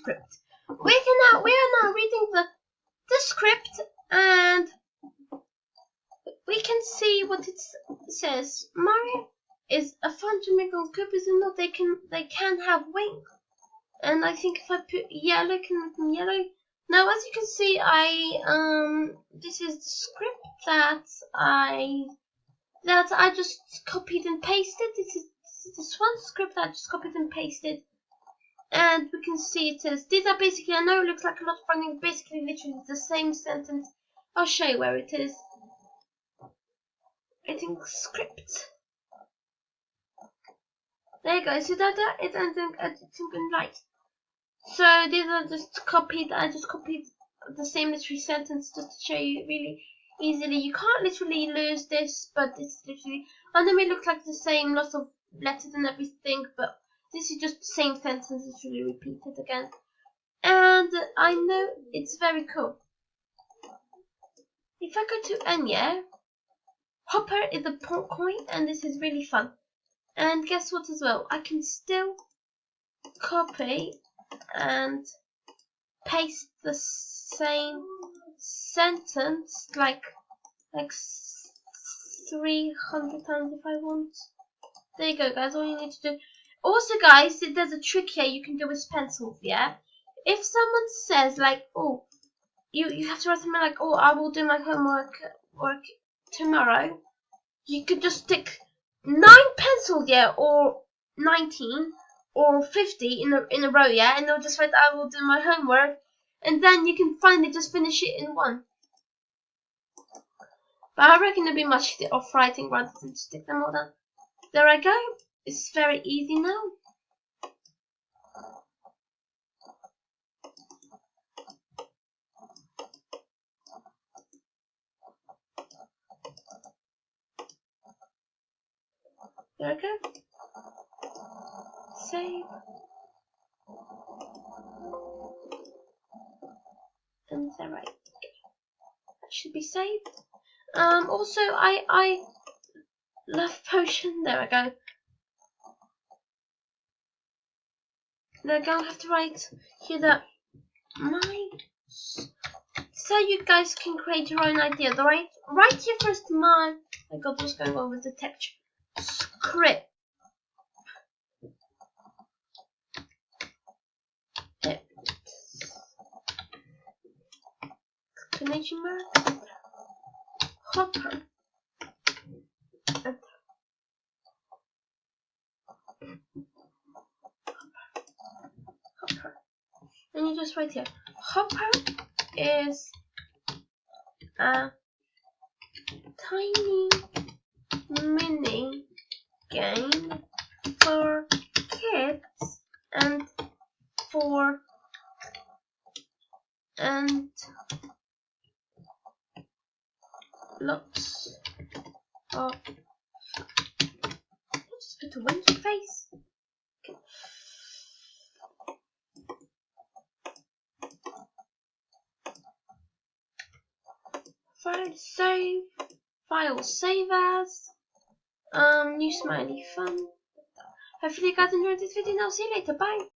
script. We are now reading the script, and we can see what it says. Mario is a fundamental group, is it not? They can have wings. And I think if I put yellow, can make them yellow. Now, as you can see, this is the script that I just copied and pasted. This is this one script that I just copied and pasted. And we can see it says, these are basically, I know it looks like a lot of running, basically literally the same sentence. I'll show you where it is. I think script. There you go. So that is something right. So these are just copied. I just copied the same literary sentence just to show you really easily. You can't literally lose this, but it's literally, I know it looks like the same, lots of letters and everything, but this is just the same sentence literally repeated again. And I know it's very cool. If I go to Anya, Hopper is a coin, and this is really fun. And guess what as well? I can still copy and paste the same sentence like 300 times if I want. There you go, guys. All you need to do. Also, guys, there's a trick here you can do with pencils. Yeah, if someone says like, oh, you have to write something like, oh, I will do my homework tomorrow. You could just stick 9 pencils, yeah, or 19 or 50 in a row, yeah, and they'll just write, I will do my homework, and then you can finally just finish it in one. But I reckon it'll be much easier off writing rather than stick them all down. There I go. It's very easy now. There I go. Save. And there I go. That should be saved. Also I love potion. There I go. There I go. I have to write here that so you guys can create your own ideas, alright? Write here first my God, what's going on with the texture? Script. Exclamation mark. Hopper. Hopper. And you just write here. Hopper is a tiny mini game for kids and lots of just put a winky face. Okay. File save as new smiley fun. Hopefully you guys enjoyed this video and I'll see you later. Bye.